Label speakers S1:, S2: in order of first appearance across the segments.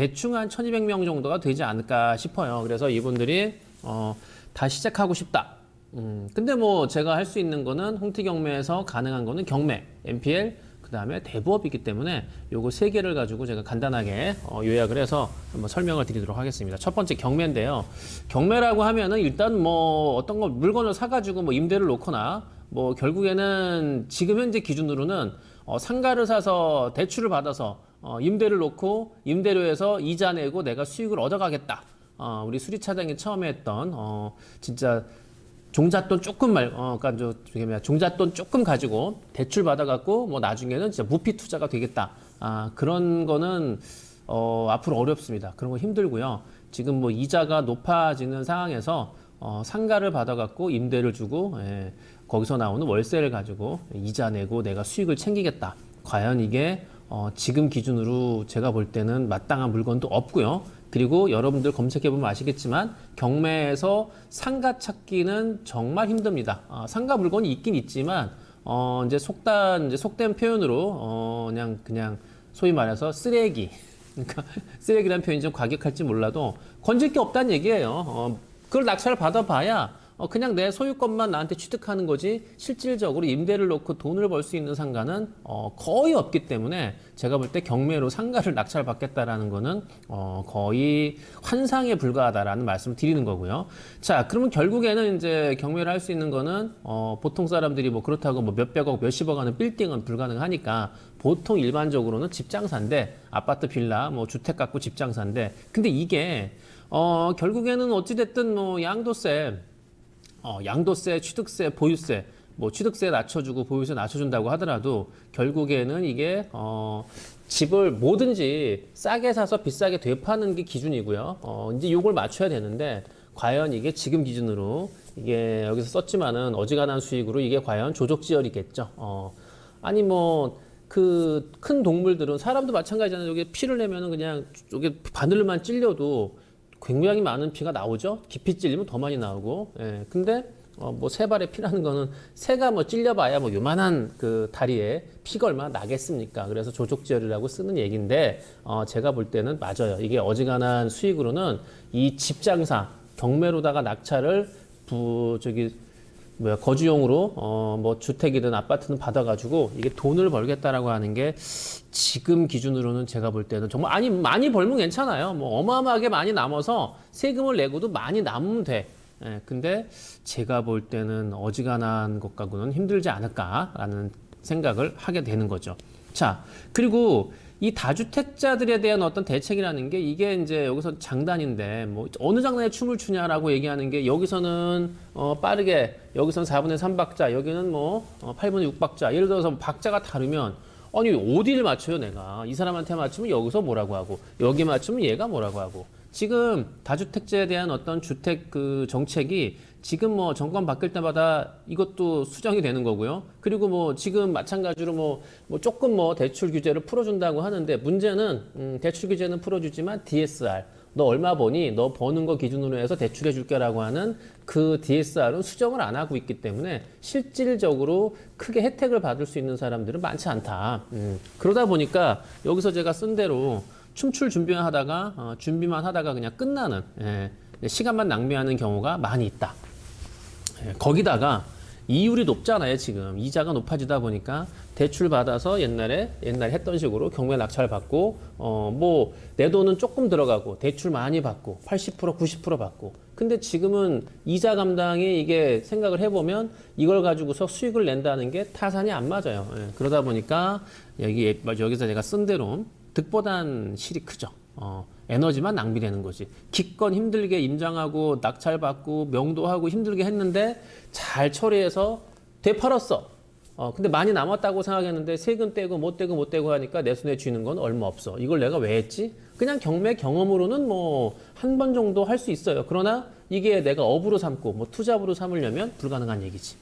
S1: 대충 한 1200명 정도가 되지 않을까 싶어요. 그래서 이분들이 다 시작하고 싶다. 근데 뭐 제가 할 수 있는 거는 홍티 경매에서 가능한 거는 경매, MPL, 그 다음에 대부업이기 때문에 요거 세 개를 가지고 제가 간단하게 요약을 해서 한번 설명을 드리도록 하겠습니다. 첫 번째 경매인데요. 경매라고 하면은 일단 뭐 어떤 거 물건을 사가지고 뭐 임대를 놓거나 뭐 결국에는 지금 현재 기준으로는 상가를 사서 대출을 받아서 임대를 놓고 임대료에서 이자 내고 내가 수익을 얻어가겠다. 우리 수리차장이 처음에 했던 진짜 종잣돈 조금 그러니까 종잣돈 조금 가지고 대출 받아갖고 뭐 나중에는 진짜 무피 투자가 되겠다. 그런 거는 앞으로 어렵습니다. 그런 거 힘들고요. 지금 뭐 이자가 높아지는 상황에서 상가를 받아갖고 임대를 주고 거기서 나오는 월세를 가지고 이자 내고 내가 수익을 챙기겠다. 과연 이게 지금 기준으로 제가 볼 때는 마땅한 물건도 없고요. 그리고 여러분들 검색해보면 아시겠지만 경매에서 상가 찾기는 정말 힘듭니다. 상가 물건이 있긴 있지만 이제 속된 표현으로 그냥 소위 말해서 쓰레기. 그러니까 쓰레기라는 표현이 좀 과격할지 몰라도 건질 게 없다는 얘기예요. 그걸 낙찰을 받아봐야 그냥 내 소유권만 나한테 취득하는 거지 실질적으로 임대를 놓고 돈을 벌 수 있는 상가는 거의 없기 때문에 제가 볼 때 경매로 상가를 낙찰 받겠다라는 거는 거의 환상에 불과하다라는 말씀을 드리는 거고요. 자, 그러면 결국에는 이제 경매를 할 수 있는 거는 보통 사람들이 뭐 그렇다고 뭐 몇백억, 몇십억 하는 빌딩은 불가능하니까 보통 일반적으로는 집장사인데 아파트, 빌라, 뭐 주택 갖고 집장사인데 근데 이게 결국에는 어찌됐든 뭐 양도세, 취득세, 보유세, 뭐 취득세 낮춰주고 보유세 낮춰준다고 하더라도 결국에는 이게 집을 뭐든지 싸게 사서 비싸게 되파는 게 기준이고요. 이제 요걸 맞춰야 되는데 과연 이게 지금 기준으로 이게 여기서 썼지만은 어지간한 수익으로 이게 과연 조족지혈이겠죠. 아니 뭐 그 큰 동물들은 사람도 마찬가지잖아요. 여기 피를 내면은 그냥 여기 바늘만 찔려도 굉장히 많은 피가 나오죠. 깊이 찔리면 더 많이 나오고. 근데 뭐 새 발의 피라는 거는 새가 뭐 찔려봐야 뭐 요만한 그 다리에 피가 얼마나 나겠습니까? 그래서 조족지혈이라고 쓰는 얘기인데 제가 볼 때는 맞아요. 이게 어지간한 수익으로는 이 집장사 경매로다가 낙찰을 거주용으로 뭐 주택이든 아파트는 받아가지고 이게 돈을 벌겠다라고 하는 게 지금 기준으로는 제가 볼 때는 정말 아니 많이 벌면 괜찮아요. 뭐 어마어마하게 많이 남아서 세금을 내고도 많이 남으면 돼. 근데 제가 볼 때는 어지간한 것 갖고는 힘들지 않을까라는 생각을 하게 되는 거죠. 자, 그리고 이 다주택자들에 대한 어떤 대책이라는 게 이게 이제 여기서 장단인데 뭐 어느 장단에 춤을 추냐라고 얘기하는 게 여기서는 빠르게 여기서는 4분의 3박자 여기는 뭐 8분의 6박자 예를 들어서 박자가 다르면 아니 어디를 맞춰요 내가 이 사람한테 맞추면 여기서 뭐라고 하고 여기 맞추면 얘가 뭐라고 하고 지금 다주택자에 대한 어떤 주택 그 정책이 지금 뭐 정권 바뀔 때마다 이것도 수정이 되는 거고요. 그리고 뭐 지금 마찬가지로 뭐 조금 뭐 대출 규제를 풀어준다고 하는데 문제는 대출 규제는 풀어주지만 DSR 너 얼마 버니? 너 버는 거 기준으로 해서 대출해 줄게라고 하는 그 DSR은 수정을 안 하고 있기 때문에 실질적으로 크게 혜택을 받을 수 있는 사람들은 많지 않다. 그러다 보니까 여기서 제가 쓴 대로 춤출 준비만 하다가 그냥 끝나는 시간만 낭비하는 경우가 많이 있다. 거기다가 이율이 높잖아요. 지금 이자가 높아지다 보니까 대출 받아서 옛날에 했던 식으로 경매 낙찰 받고 뭐 내 돈은 조금 들어가고 대출 많이 받고 80% 90% 받고 근데 지금은 이자 감당이 이게 생각을 해보면 이걸 가지고서 수익을 낸다는 게 타산이 안 맞아요. 그러다 보니까 여기서 제가 쓴 대로 득보단 실이 크죠. 에너지만 낭비되는 거지. 기껏 힘들게 임장하고 낙찰받고 명도하고 힘들게 했는데 잘 처리해서 되팔았어. 근데 많이 남았다고 생각했는데 세금 떼고 못 떼고 하니까 내 손에 쥐는 건 얼마 없어. 이걸 내가 왜 했지? 그냥 경매 경험으로는 뭐 한 번 정도 할 수 있어요. 그러나 이게 내가 업으로 삼고 뭐 투잡으로 삼으려면 불가능한 얘기지.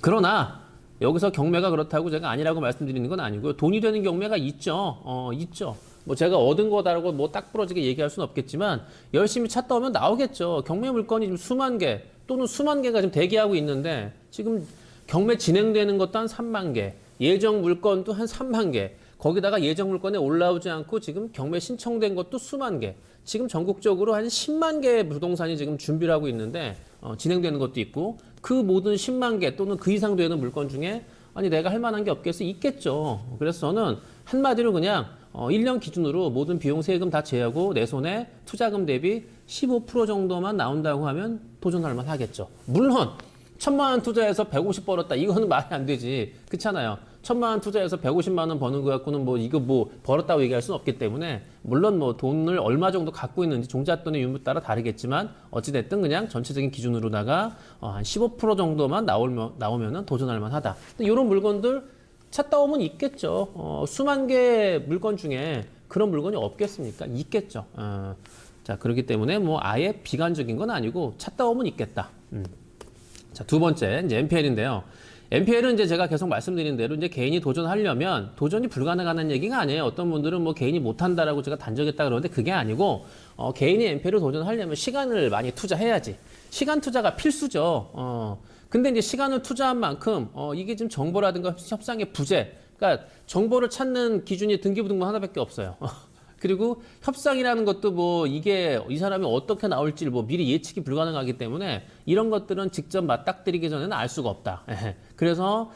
S1: 그러나 여기서 경매가 그렇다고 제가 아니라고 말씀드리는 건 아니고요. 돈이 되는 경매가 있죠. 있죠. 뭐 제가 얻은 거다라고 뭐 딱 부러지게 얘기할 수는 없겠지만 열심히 찾다 오면 나오겠죠. 경매 물건이 지금 수만 개 또는 수만 개가 지금 대기하고 있는데 지금 경매 진행되는 것도 한 3만 개, 예정 물건도 한 3만 개. 거기다가 예정 물건에 올라오지 않고 지금 경매 신청된 것도 수만 개. 지금 전국적으로 한 10만 개의 부동산이 지금 준비를 하고 있는데 진행되는 것도 있고 그 모든 10만 개 또는 그 이상 되는 물건 중에 아니 내가 할 만한 게 없겠어 있겠죠. 그래서 저는 한마디로 그냥 1년 기준으로 모든 비용 세금 다 제하고 내 손에 투자금 대비 15% 정도만 나온다고 하면 도전할 만 하겠죠. 물론 1,000만 원 투자해서 150 벌었다. 이거는 말이 안 되지. 그렇잖아요. 1,000만 원 투자해서 150만 원 버는 거 갖고는 뭐 이거 뭐 벌었다고 얘기할 수는 없기 때문에 물론 뭐 돈을 얼마 정도 갖고 있는지 종잣돈의 유무 따라 다르겠지만 어찌됐든 그냥 전체적인 기준으로다가 한 15% 정도만 나오면은 도전할 만하다. 이런 물건들 찾다 오면 있겠죠. 수만 개 물건 중에 그런 물건이 없겠습니까? 있겠죠. 자, 그렇기 때문에 뭐 아예 비관적인 건 아니고 찾다 오면 있겠다. 자, 두 번째, 이제 NPL인데요. NPL은 이제 제가 계속 말씀드린 대로 이제 개인이 도전하려면 도전이 불가능하다는 얘기가 아니에요. 어떤 분들은 뭐 개인이 못한다라고 제가 단정했다 그러는데 그게 아니고, 개인이 NPL을 도전하려면 시간을 많이 투자해야지. 시간 투자가 필수죠. 근데 이제 시간을 투자한 만큼, 이게 지금 정보라든가 협상의 부재. 그러니까 정보를 찾는 기준이 등기부등본 하나밖에 없어요. 그리고 협상이라는 것도 뭐 이게 이 사람이 어떻게 나올지 뭐 미리 예측이 불가능하기 때문에 이런 것들은 직접 맞닥뜨리기 전에는 알 수가 없다. 그래서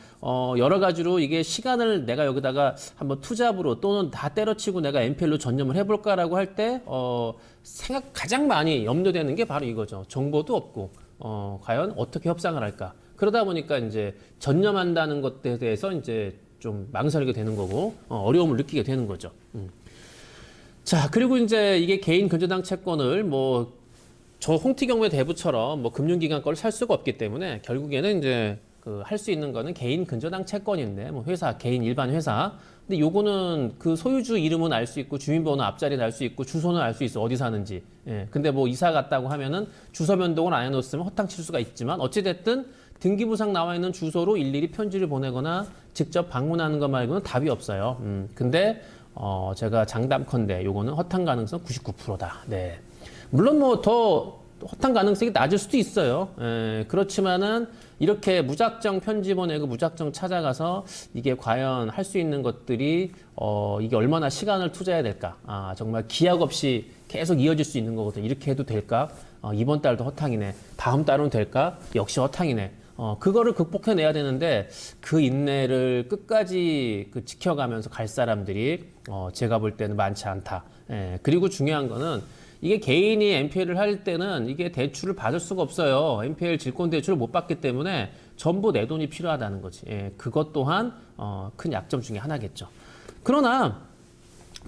S1: 여러 가지로 이게 시간을 내가 여기다가 한번 투잡으로 또는 다 때려치고 내가 NPL로 전념을 해볼까라고 할 때 가장 많이 염려되는 게 바로 이거죠. 정보도 없고 과연 어떻게 협상을 할까. 그러다 보니까 이제 전념한다는 것에 대해서 이제 좀 망설이게 되는 거고 어려움을 느끼게 되는 거죠. 자, 그리고 이제 이게 개인 근저당 채권을 뭐 저 홍티경매 대부처럼 뭐 금융기관 거를 살 수가 없기 때문에 결국에는 이제 그 할 수 있는 거는 개인 근저당 채권인데 뭐 회사, 개인 일반 회사. 근데 요거는 그 소유주 이름은 알 수 있고 주민번호 앞자리는 알 수 있고 주소는 알 수 있어. 어디 사는지. 예. 근데 뭐 이사 갔다고 하면은 주소 변동을 안 해놓았으면 허탕 칠 수가 있지만 어찌됐든 등기부상 나와 있는 주소로 일일이 편지를 보내거나 직접 방문하는 것 말고는 답이 없어요. 근데 제가 장담컨대 요거는 허탕 가능성 99%다. 네. 물론 뭐 더 허탕 가능성이 낮을 수도 있어요. 그렇지만은 이렇게 무작정 편지 보내고 무작정 찾아가서 이게 과연 할 수 있는 것들이 이게 얼마나 시간을 투자해야 될까? 정말 기약 없이 계속 이어질 수 있는 거거든. 이렇게 해도 될까? 이번 달도 허탕이네. 다음 달은 될까? 역시 허탕이네. 그거를 극복해내야 되는데 그 인내를 끝까지 지켜가면서 갈 사람들이 제가 볼 때는 많지 않다. 그리고 중요한 거는 이게 개인이 NPL을 할 때는 이게 대출을 받을 수가 없어요. NPL 질권 대출을 못 받기 때문에 전부 내 돈이 필요하다는 거지. 그것 또한 큰 약점 중에 하나겠죠. 그러나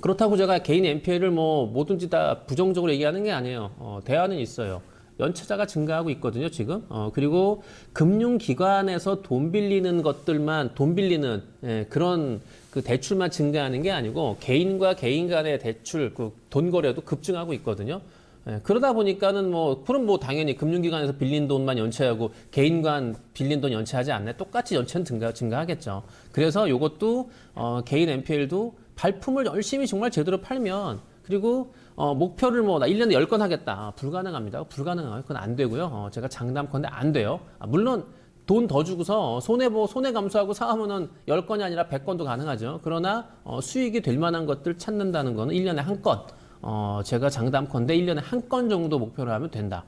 S1: 그렇다고 제가 개인 NPL을 뭐 뭐든지 다 부정적으로 얘기하는 게 아니에요. 대안은 있어요. 연체자가 증가하고 있거든요, 지금. 그리고 금융기관에서 돈 빌리는 것들만, 돈 빌리는, 그런 그 대출만 증가하는 게 아니고, 개인과 개인 간의 대출, 그 돈 거래도 급증하고 있거든요. 그러다 보니까는 뭐, 그럼 뭐 당연히 금융기관에서 빌린 돈만 연체하고, 개인 간 빌린 돈 연체하지 않네. 똑같이 연체는 증가하겠죠. 그래서 요것도, 개인 NPL도 발품을 열심히 정말 제대로 팔면, 그리고 목표를 뭐 나 1년에 10건 하겠다. 불가능합니다. 불가능해요. 그건 안 되고요. 제가 장담컨대 안 돼요. 물론 돈 더 주고서 손해 감수하고 사오면은 10건이 아니라 100건도 가능하죠. 그러나 수익이 될 만한 것들 찾는다는 거는 1년에 한 건. 제가 장담컨대 1년에 한 건 정도 목표를 하면 된다.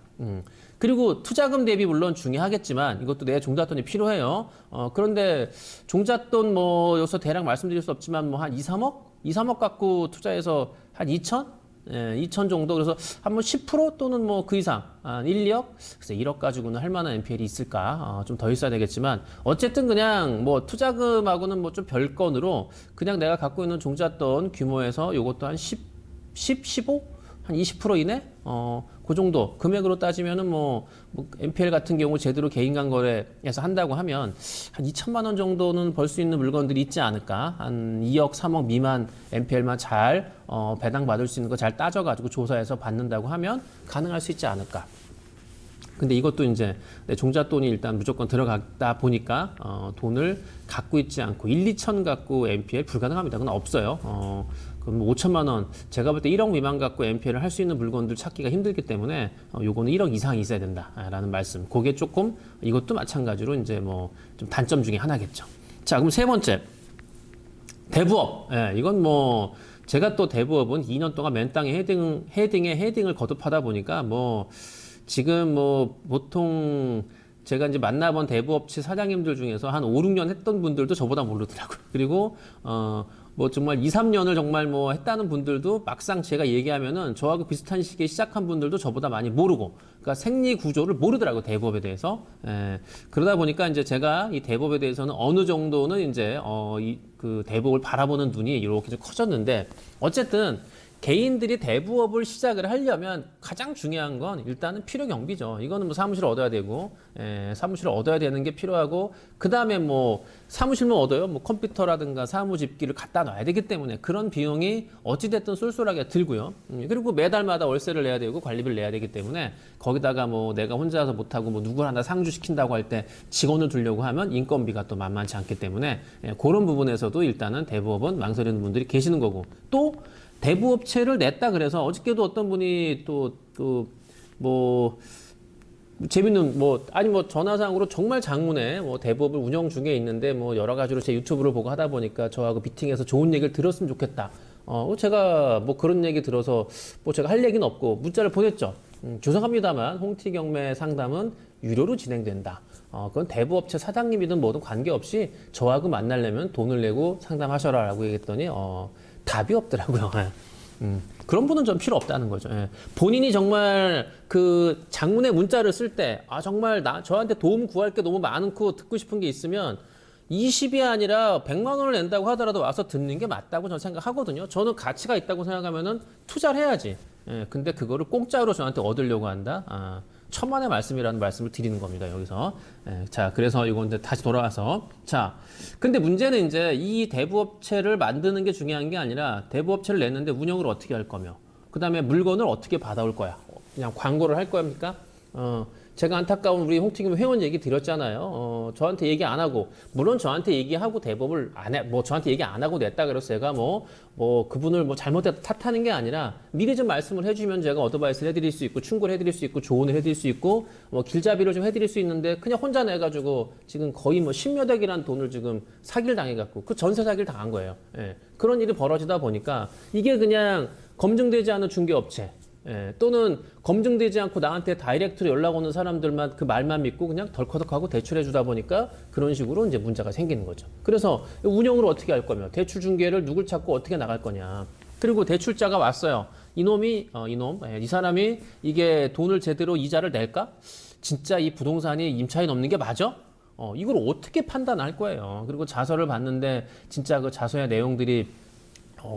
S1: 그리고 투자금 대비 물론 중요하겠지만 이것도 내 종잣돈이 필요해요. 그런데 종잣돈 뭐 여기서 대략 말씀드릴 수 없지만 뭐 한 2, 3억? 2, 3억 갖고 투자해서 한 2천? 2천 정도. 그래서 한번 10% 또는 뭐 그 이상, 한 1, 2억? 글쎄 1억 가지고는 할 만한 NPL이 있을까? 좀 더 있어야 되겠지만 어쨌든 그냥 뭐 투자금하고는 뭐 좀 별건으로 그냥 내가 갖고 있는 종잣돈 규모에서 요것도 한 15? 한 20% 이내? 그 정도 금액으로 따지면은 뭐 NPL 같은 경우 제대로 개인 간 거래해서 한다고 하면 한 2천만 원 정도는 벌 수 있는 물건들이 있지 않을까? 한 2억, 3억 미만 NPL만 잘 배당 받을 수 있는 거 잘 따져가지고 조사해서 받는다고 하면 가능할 수 있지 않을까? 근데 이것도 이제 내 종잣돈이 일단 무조건 들어가다 보니까 돈을 갖고 있지 않고 1, 2천 갖고 NPL 불가능합니다. 그건 없어요. 그럼 5천만 원, 제가 볼 때 1억 미만 갖고 NPL을 할 수 있는 물건들 찾기가 힘들기 때문에 요거는 1억 이상이 있어야 된다라는 말씀. 그게 조금 이것도 마찬가지로 이제 뭐 좀 단점 중에 하나겠죠. 자, 그럼 세 번째. 대부업. 예, 이건 뭐 제가 또 대부업은 2년 동안 맨땅에 헤딩에 헤딩을 거듭하다 보니까 뭐 지금 뭐 보통 제가 이제 만나본 대부업체 사장님들 중에서 한 5, 6년 했던 분들도 저보다 모르더라고요. 그리고 뭐 정말 2, 3년을 정말 뭐 했다는 분들도 막상 제가 얘기하면은 저하고 비슷한 시기에 시작한 분들도 저보다 많이 모르고, 그러니까 생리 구조를 모르더라고요, 대부업에 대해서. 그러다 보니까 이제 제가 이 대부업에 대해서는 어느 정도는 이제 그 대부업을 바라보는 눈이 이렇게 좀 커졌는데, 어쨌든 개인들이 대부업을 시작을 하려면 가장 중요한 건 일단은 필요 경비죠. 이거는 뭐 사무실을 얻어야 되고, 사무실을 얻어야 되는 게 필요하고, 그 다음에 뭐 사무실만 얻어요. 뭐 컴퓨터라든가 사무집기를 갖다 놔야 되기 때문에 그런 비용이 어찌됐든 쏠쏠하게 들고요. 그리고 매달마다 월세를 내야 되고 관리비를 내야 되기 때문에 거기다가 뭐 내가 혼자서 못하고 뭐 누구 하나 상주시킨다고 할 때 직원을 두려고 하면 인건비가 또 만만치 않기 때문에 그런 부분에서도 일단은 대부업은 망설이는 분들이 계시는 거고, 또 대부업체를 냈다 그래서 어저께도 어떤 분이 뭐 재밌는 아니 뭐 전화상으로 정말 장문에 뭐 대부업을 운영 중에 있는데 뭐 여러 가지로 제 유튜브를 보고 하다 보니까 저하고 미팅해서 좋은 얘기를 들었으면 좋겠다. 제가 뭐 그런 얘기 들어서 뭐 제가 할 얘기는 없고 문자를 보냈죠. 죄송합니다만 홍티 경매 상담은 유료로 진행된다. 그건 대부업체 사장님이든 뭐든 관계없이 저하고 만나려면 돈을 내고 상담하셔라라고 얘기했더니 답이 없더라고요. 그런 분은 좀 필요 없다는 거죠. 본인이 정말 그 장문의 문자를 쓸 때, 정말 저한테 도움 구할 게 너무 많고 듣고 싶은 게 있으면 20이 아니라 100만 원을 낸다고 하더라도 와서 듣는 게 맞다고 저는 생각하거든요. 저는 가치가 있다고 생각하면은 투자를 해야지. 근데 그거를 공짜로 저한테 얻으려고 한다? 천만의 말씀이라는 말씀을 드리는 겁니다, 여기서. 자, 그래서 이건 이제 다시 돌아와서. 자, 근데 문제는 이제 이 대부업체를 만드는 게 중요한 게 아니라 대부업체를 냈는데 운영을 어떻게 할 거며, 그 다음에 물건을 어떻게 받아올 거야. 그냥 광고를 할 겁니까? 제가 안타까운 우리 홍티김 회원 얘기 드렸잖아요. 저한테 얘기 안 하고, 물론 저한테 얘기하고 대법을 저한테 얘기 안 하고 냈다 그래서 제가 그분을 잘못했다 탓하는 게 아니라 미리 좀 말씀을 해주면 제가 어드바이스를 해드릴 수 있고, 충고를 해드릴 수 있고, 조언을 해드릴 수 있고, 길잡이를 좀 해드릴 수 있는데, 그냥 혼자 내가지고 지금 거의 10몇 억이라는 돈을 지금 사기를 당해갖고, 그 전세 사기를 당한 거예요. 그런 일이 벌어지다 보니까 이게 그냥 검증되지 않은 중개업체, 또는 검증되지 않고 나한테 다이렉트로 연락 오는 사람들만 그 말만 믿고 그냥 덜커덕하고 대출해 주다 보니까 그런 식으로 이제 문제가 생기는 거죠. 그래서 운영을 어떻게 할 거며, 대출 중개를 누굴 찾고 어떻게 나갈 거냐. 그리고 대출자가 왔어요. 이 사람이 이게 돈을 제대로 이자를 낼까? 진짜 이 부동산이 임차인 넘는 게 맞아? 이걸 어떻게 판단할 거예요. 그리고 자서를 봤는데 진짜 그 자서의 내용들이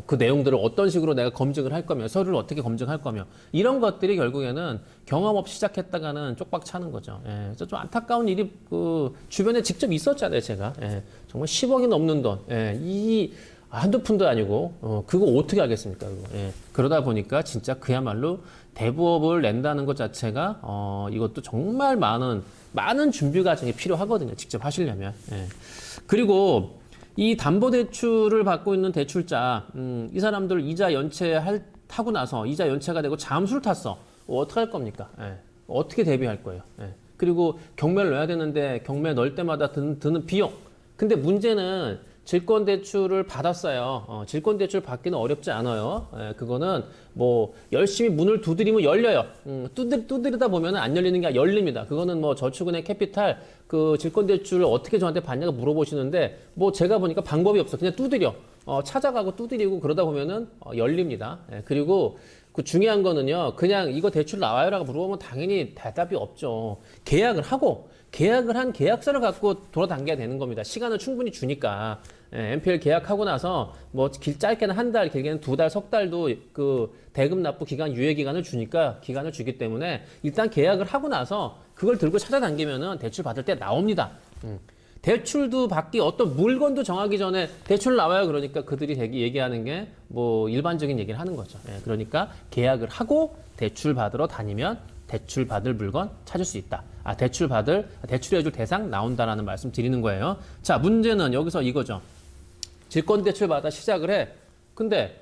S1: 그 내용들을 어떤 식으로 내가 검증을 할 거며, 서류를 어떻게 검증할 거며, 이런 것들이 결국에는 경험 없이 시작했다가는 쪽박 차는 거죠. 그래서 좀 안타까운 일이 그 주변에 직접 있었잖아요, 제가. 정말 10억이 넘는 돈, 이 한두 푼도 아니고, 그거 어떻게 하겠습니까, 그거. 그러다 보니까 진짜 그야말로 대부업을 낸다는 것 자체가, 이것도 정말 많은 준비 과정이 필요하거든요, 직접 하시려면. 그리고 이 담보대출을 받고 있는 대출자, 이 사람들 이자 하고 나서 이자 연체가 되고 잠수를 탔어. 어떻게 할 겁니까? 어떻게 대비할 거예요? 그리고 경매를 넣어야 되는데 경매 넣을 때마다 드는 비용. 근데 문제는 질권대출을 받았어요. 질권대출 받기는 어렵지 않아요. 그거는 열심히 문을 두드리면 열려요. 두드리다 보면 안 열리는 게 아니라 열립니다. 그거는 저축은행 캐피탈 그 질권대출을 어떻게 저한테 받냐고 물어보시는데 제가 보니까 방법이 없어. 그냥 두드려. 찾아가고 두드리고 그러다 보면은 열립니다. 그리고 그 중요한 거는요, 그냥 이거 대출 나와요라고 물어보면 당연히 대답이 없죠. 계약을 한 계약서를 갖고 돌아다녀야 되는 겁니다. 시간을 충분히 주니까. MPL 계약하고 나서 짧게는 한 달, 길게는 두 달, 석 달도 그 대금 납부 기간, 유예 기간을 기간을 주기 때문에 일단 계약을 하고 나서 그걸 들고 찾아다니면은 대출 받을 때 나옵니다. 대출도 받기, 어떤 물건도 정하기 전에 대출 나와요. 그러니까 그들이 얘기하는 게 일반적인 얘기를 하는 거죠. 그러니까 계약을 하고 대출 받으러 다니면 대출 받을 물건 찾을 수 있다. 대출해줄 대상 나온다라는 말씀 드리는 거예요. 자, 문제는 여기서 이거죠. 질권대출 받아 시작을 해. 근데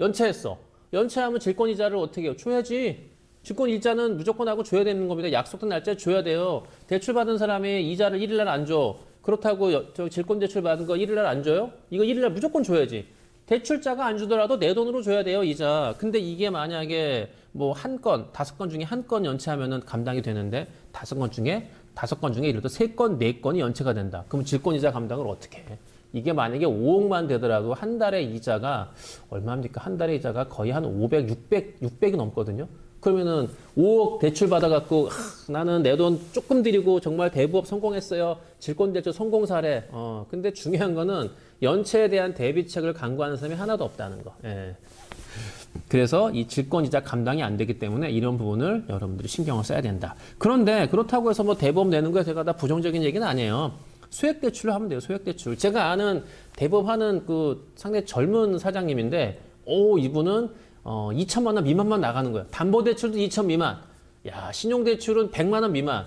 S1: 연체했어. 연체하면 질권이자를 어떻게 해요? 줘야지. 질권이자는 무조건 하고 줘야 되는 겁니다. 약속된 날짜에 줘야 돼요. 대출 받은 사람이 이자를 1일 날 안 줘. 그렇다고 저 질권 대출 받은 거 1일 날 안 줘요? 이거 1일 날 무조건 줘야지. 대출자가 안 주더라도 내 돈으로 줘야 돼요, 이자. 근데 이게 만약에 뭐 한 건, 5건 중에 한 건 연체하면은 감당이 되는데 5건 중에 예를 들어 3건, 4건이 연체가 된다. 그럼 질권이자 감당을 어떻게 해? 이게 만약에 5억만 되더라도 한 달에 이자가 얼마입니까? 한 달에 이자가 거의 한 500, 600이 넘거든요. 그러면은 5억 대출 받아갖고 나는 내 돈 조금 들이고 정말 대부업 성공했어요. 질권대출 성공 사례. 근데 중요한 거는 연체에 대한 대비책을 강구하는 사람이 하나도 없다는 거. 예. 그래서 이 질권이자 감당이 안 되기 때문에 이런 부분을 여러분들이 신경을 써야 된다. 그런데 그렇다고 해서 뭐 대부업 내는 거에 제가 다 부정적인 얘기는 아니에요. 소액대출을 하면 돼요. 소액대출. 제가 아는 대부업 하는 그 상당히 젊은 사장님인데 이분은 2천만 원 미만만 나가는 거예요. 담보대출도 2천 미만. 야, 신용대출은 100만 원 미만.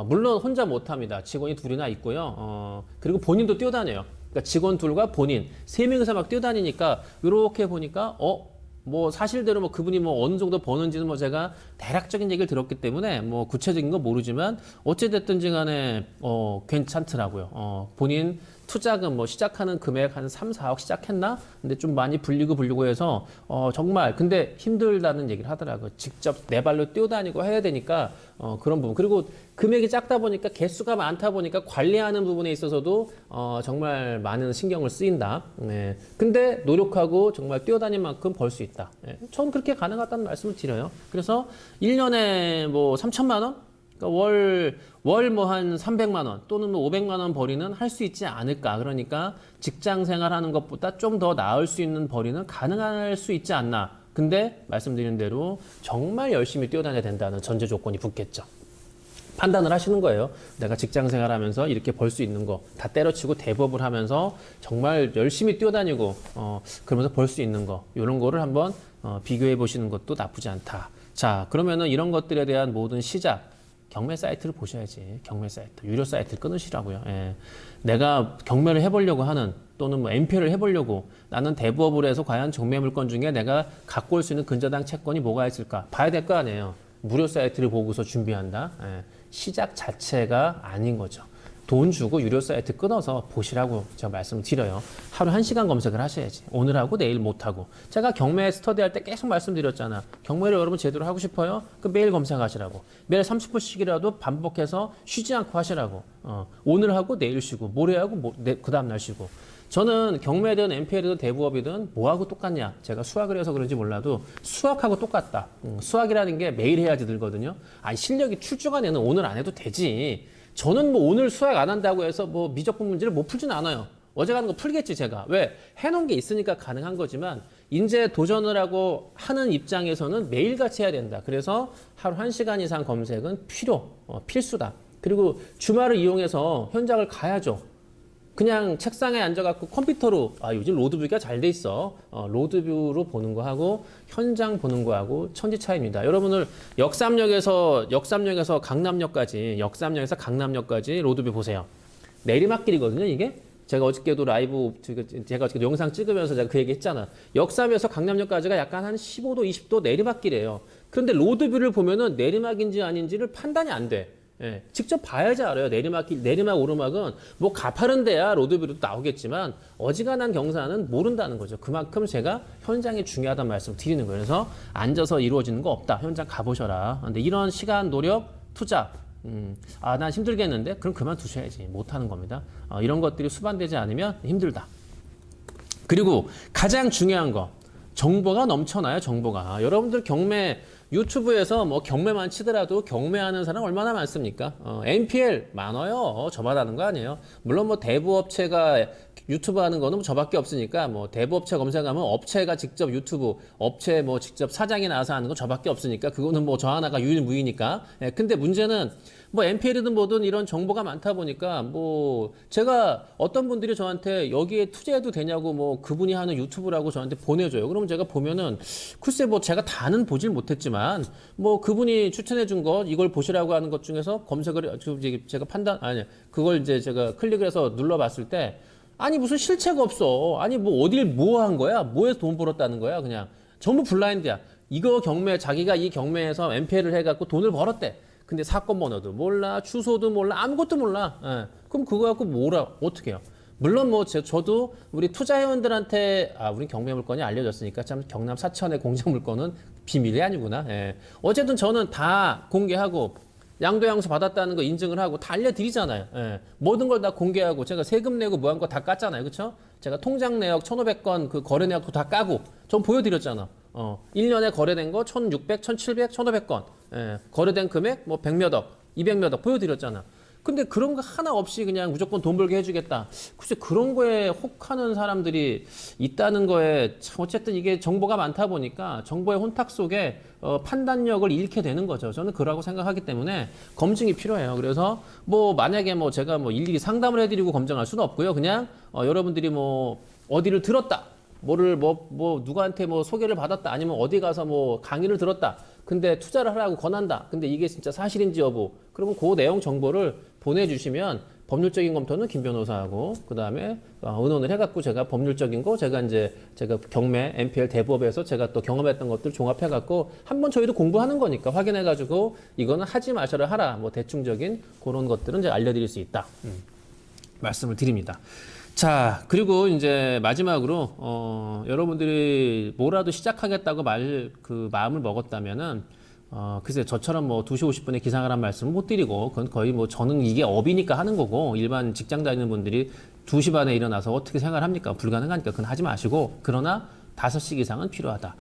S1: 물론 혼자 못합니다. 직원이 둘이나 있고요. 그리고 본인도 뛰어다녀요. 그러니까 직원 둘과 본인 3명이서 막 뛰어다니니까 이렇게 보니까 뭐 사실대로 뭐 그분이 뭐 어느 정도 버는지는 뭐 제가 대략적인 얘기를 들었기 때문에 뭐 구체적인 건 모르지만 어찌됐든지 간에 괜찮더라고요. 본인 투자금 뭐 시작하는 금액 한 3, 4억 시작했나? 근데 좀 많이 불리고 해서 정말 근데 힘들다는 얘기를 하더라고요. 직접 내 발로 뛰어다니고 해야 되니까 그런 부분. 그리고 금액이 작다 보니까 개수가 많다 보니까 관리하는 부분에 있어서도 정말 많은 신경을 쓰인다. 네. 근데 노력하고 정말 뛰어다닌 만큼 벌 수 있다. 네. 전 그렇게 가능하다는 말씀을 드려요. 그래서 1년에 뭐 3천만 원? 그러니까 월 뭐 한 300만 원 또는 뭐 500만 원 벌이는 할 수 있지 않을까. 그러니까 직장 생활하는 것보다 좀 더 나을 수 있는 벌이는 가능할 수 있지 않나. 근데 말씀드린 대로 정말 열심히 뛰어다녀야 된다는 전제 조건이 붙겠죠. 판단을 하시는 거예요. 내가 직장 생활하면서 이렇게 벌 수 있는 거 다 때려치고 대법을 하면서 정말 열심히 뛰어다니고 그러면서 벌 수 있는 거 이런 거를 한번 비교해 보시는 것도 나쁘지 않다. 자, 그러면은 이런 것들에 대한 모든 시작 경매 사이트를 보셔야지. 경매 사이트, 유료 사이트를 끊으시라고요. 예. 내가 경매를 해보려고 하는 또는 뭐 MP를 해보려고 나는 대부업을 해서 과연 경매 물건 중에 내가 갖고 올 수 있는 근저당 채권이 뭐가 있을까 봐야 될 거 아니에요. 무료 사이트를 보고서 준비한다. 예. 시작 자체가 아닌 거죠. 돈 주고 유료 사이트 끊어서 보시라고 제가 말씀을 드려요. 하루 1시간 검색을 하셔야지. 오늘 하고 내일 못 하고. 제가 경매 스터디할 때 계속 말씀드렸잖아. 경매를 여러분 제대로 하고 싶어요? 그 매일 검색하시라고. 매일 30분씩이라도 반복해서 쉬지 않고 하시라고. 오늘 하고 내일 쉬고 모레 하고 그 다음날 쉬고. 저는 경매든 MPL이든 대부업이든 뭐하고 똑같냐. 제가 수학을 해서 그런지 몰라도 수학하고 똑같다. 수학이라는 게 매일 해야지 늘거든요. 아니 실력이 출중한 애는 오늘 안 해도 되지. 저는 뭐 오늘 수학 안 한다고 해서 뭐 미적분 문제를 못 풀진 않아요. 어제 가는 거 풀겠지 제가. 왜? 해놓은 게 있으니까 가능한 거지만 이제 도전을 하고 하는 입장에서는 매일같이 해야 된다. 그래서 하루 1시간 이상 검색은 필수다. 그리고 주말을 이용해서 현장을 가야죠. 그냥 책상에 앉아갖고 컴퓨터로 요즘 로드뷰가 잘 돼 있어. 로드뷰로 보는 거하고 현장 보는 거하고 천지 차이입니다. 여러분들 역삼역에서 강남역까지 로드뷰 보세요. 내리막길이거든요, 이게. 제가 어저께도 제가 어저께 영상 찍으면서 제가 그 얘기 했잖아. 역삼에서 강남역까지가 약간 한 15도, 20도 내리막길이에요. 그런데 로드뷰를 보면은 내리막인지 아닌지를 판단이 안 돼. 예, 직접 봐야지 알아요. 내리막 오르막은 뭐 가파른 데야 로드뷰도 나오겠지만 어지간한 경사는 모른다는 거죠. 그만큼 제가 현장이 중요하다는 말씀을 드리는 거예요. 그래서 앉아서 이루어지는 거 없다. 현장 가보셔라. 근데 이런 시간, 노력, 투자 난 힘들겠는데? 그럼 그만두셔야지. 못하는 겁니다. 이런 것들이 수반되지 않으면 힘들다. 그리고 가장 중요한 거 정보가 넘쳐나요. 정보가. 여러분들 경매 유튜브에서 뭐 경매만 치더라도 경매하는 사람 얼마나 많습니까? NPL 많아요. 저만 하는 거 아니에요. 물론 뭐 대부업체가 유튜브 하는 거는 뭐 저밖에 없으니까 뭐 대부업체 검색하면 업체가 직접 유튜브 업체 뭐 직접 사장이 나와서 하는 건 저밖에 없으니까 그거는 뭐 저 하나가 유일무이니까. 근데 문제는 뭐 NPL이든 뭐든 이런 정보가 많다 보니까 뭐 제가 어떤 분들이 저한테 여기에 투자해도 되냐고 뭐 그분이 하는 유튜브라고 저한테 보내줘요. 그럼 제가 보면은 글쎄 뭐 제가 다는 보질 못했지만 뭐 그분이 추천해 준 거 이걸 보시라고 하는 것 중에서 검색을 제가 그걸 이제 제가 클릭을 해서 눌러봤을 때 아니 무슨 실체가 없어. 아니 뭐 어딜 뭐 한 거야? 뭐해서 돈 벌었다는 거야? 그냥 전부 블라인드야. 이거 경매 자기가 이 경매에서 MPL을 해갖고 돈을 벌었대. 근데 사건 번호도 몰라, 주소도 몰라, 아무것도 몰라. 그럼 그거 갖고 뭐라 어떻게 해요? 물론 뭐 저도 우리 투자회원들한테 우리 경매 물건이 알려졌으니까 참 경남 사천의 공장 물건은 비밀이 아니구나. 예. 어쨌든 저는 다 공개하고 양도양수 받았다는 거 인증을 하고 다 알려드리잖아요. 예. 모든 걸 다 공개하고 제가 세금 내고 뭐 한 거 다 깠잖아요. 그렇죠? 제가 통장 내역 1,500건 그 거래 내역도 다 까고 전 보여드렸잖아. 1년에 거래된 거 1,600, 1,700, 1,500건. 예. 거래된 금액 뭐 100몇 억, 200몇 억 보여드렸잖아. 근데 그런 거 하나 없이 그냥 무조건 돈 벌게 해주겠다. 글쎄 그런 거에 혹하는 사람들이 있다는 거에 참 어쨌든 이게 정보가 많다 보니까 정보의 혼탁 속에 판단력을 잃게 되는 거죠. 저는 그러고 생각하기 때문에 검증이 필요해요. 그래서 뭐 만약에 뭐 제가 뭐 일일이 상담을 해드리고 검증할 수는 없고요. 그냥 여러분들이 뭐 어디를 들었다. 뭐를 뭐 누구한테 뭐 소개를 받았다. 아니면 어디 가서 뭐 강의를 들었다. 근데 투자를 하라고 권한다. 근데 이게 진짜 사실인지 여부. 그러면 그 내용 정보를 보내주시면 법률적인 검토는 김 변호사하고 그다음에 의논을 해갖고 제가 법률적인 거 제가 경매 MPL 대법에서 제가 또 경험했던 것들 종합해갖고 한번 저희도 공부하는 거니까 확인해가지고 이거는 하지 마셔라 하라 뭐 대충적인 그런 것들은 이제 알려드릴 수 있다 말씀을 드립니다. 자, 그리고 이제 마지막으로 여러분들이 뭐라도 시작하겠다고 마음을 먹었다면은 글쎄 저처럼 뭐 2시 50분에 기상을 한 말씀을 못 드리고 그건 거의 뭐 저는 이게 업이니까 하는 거고 일반 직장 다니는 분들이 2시 반에 일어나서 어떻게 생활합니까? 불가능하니까 그건 하지 마시고 그러나 5시 기상은 필요하다.